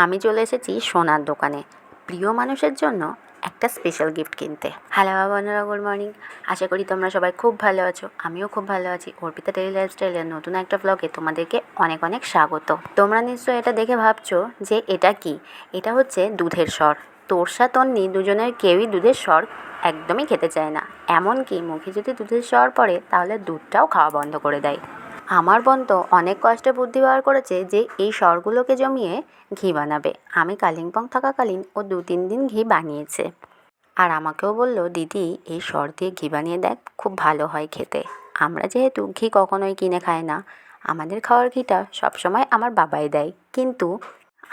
আমি চলে এসেছি সোনার দোকানে প্রিয় মানুষের জন্য একটা স্পেশাল গিফট কিনতে। হ্যালো বন্ধুরা, গুড মর্নিং। আশা করি তোমরা সবাই খুব ভালো আছো। আমিও খুব ভালো আছি। অর্পিতা ডেইলি লাইফস্টাইলের নতুন একটা ব্লগে তোমাদেরকে অনেক অনেক স্বাগত। তোমরা নিশ্চয়ই এটা দেখে ভাবছো যে এটা কি। এটা হচ্ছে দুধের সর। তোরসা তন্নি দুজনের কেউই দুধের সর একদমই খেতে চায় না। এমনকি মুখে যদি দুধের সর পড়ে তাহলে দুধটাও খাওয়া বন্ধ করে দেয়। আমার বোন তো অনেক কষ্টে বুদ্ধি বার করেছে যে এই সরগুলোকে জমিয়ে ঘি বানাবে। আমি কালিম্পং থাকাকালীন ও 2-3 দিন ঘি বানিয়েছে, আর আমাকেও বলল, দিদি এই সর দিয়ে ঘি বানিয়ে দেখ, খুব ভালো হয় খেতে। আমরা যেহেতু ঘি কখনোই কিনে খাই না, আমাদের খাওয়ার ঘিটা সবসময় আমার বাবাই দেয়। কিন্তু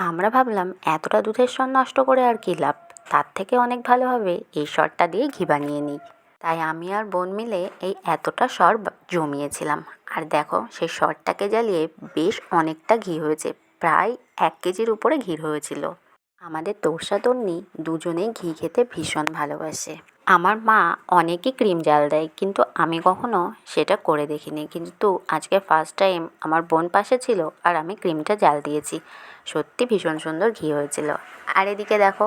আমরা ভাবলাম এতটা দুধের সর নষ্ট করে আর কী লাভ, তার থেকে অনেক ভালো হবে এই সরটা দিয়ে ঘি বানিয়ে নিই। তাই আমি আর বোন মিলে এই এতটা সর জমিয়েছিলাম। আর দেখো, সেই সরটাকে জ্বালিয়ে বেশ অনেকটা ঘি হয়েছে, প্রায় 1 কেজির উপরে ঘি হয়েছিল। আমাদের তোরসা তন্নি দুজনেই ঘি খেতে ভীষণ ভালোবাসে। আমার মা অনেকই ক্রিম জাল দেয়, কিন্তু আমি কখনো সেটা করে দেখিনি। কিন্তু আজকে ফার্স্ট টাইম আমার বোন পাশে ছিল আর আমি ক্রিমটা জাল দিয়েছি। সত্যি ভীষণ সুন্দর ঘি হয়েছিল। আর এদিকে দেখো,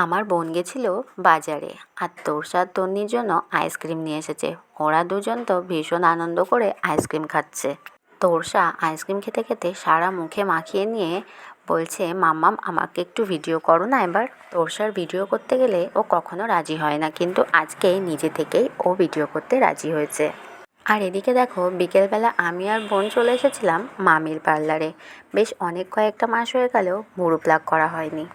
আমার বোন গেছিল বাজারে আর তোরসা তন্নির জন্য আইসক্রিম নিয়ে এসেছে। ওরা দুজন তো ভীষণ আনন্দ করে আইসক্রিম খাচ্ছে। তোরসা আইসক্রিম খেতে খেতে সারা মুখে মাখিয়ে নিয়ে বলছে, মাম্মাম আমাকে একটু ভিডিও করো না এবার। তোরসার ভিডিও করতে গেলে ও কখনো রাজি হয় না, কিন্তু আজকে নিজে থেকেই ও ভিডিও করতে রাজি হয়েছে। আর এদিকে দেখো, বিকেলবেলা আমি আর বোন চলে এসেছিলাম মামির পার্লারে। বেশ অনেক কয়েকটা মাস হয়ে গেল ভুরু প্লাক করা হয়নি।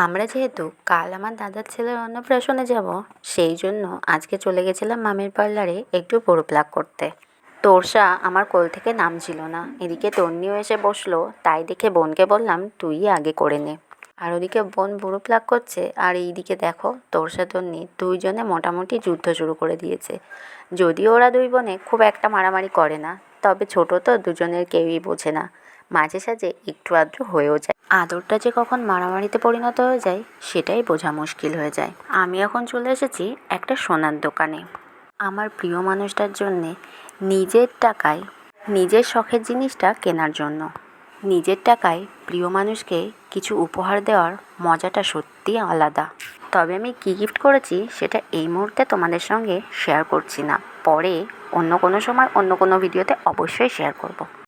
আমরা যেহেতু কাল আমার দাদার ছেলের অন্নপ্রাশনে যাব, সেই জন্য আজকে চলে গেছিলাম মামির পার্লারে একটু ভুরু প্লাক করতে। তোরসা আমার কোল থেকে নামছিল না, এদিকে তন্নিও এসে বসলো। তাই দেখে বোনকে বললাম, তুই আগে করে নে। আর ওদিকে বোন ভুরু প্লাক করছে, আর এইদিকে দেখো তোরসা তন্নি দুইজনে মোটামুটি যুদ্ধ শুরু করে দিয়েছে। যদিও ওরা দুই বোনে খুব একটা মারামারি করে না, তবে ছোট তো দুজনের কেউই বোঝে না। মাঝে সাঝে একটু আধটু হয়েও যায়। আদরটা যে কখন মারামারিতে পরিণত হয়ে যায় সেটাই বোঝা মুশকিল হয়ে যায়। আমি এখন চলে এসেছি একটা সোনার দোকানে আমার প্রিয় মানুষটার জন্যে নিজের টাকায় নিজের শখের জিনিসটা কেনার জন্য। নিজের টাকায় প্রিয় মানুষকে কিছু উপহার দেওয়ার মজাটা সত্যিই আলাদা। তবে আমি কী গিফট করেছি সেটা এই মুহূর্তে তোমাদের সঙ্গে শেয়ার করছি না, পরে অন্য কোনো সময় অন্য কোনো ভিডিওতে অবশ্যই শেয়ার করব।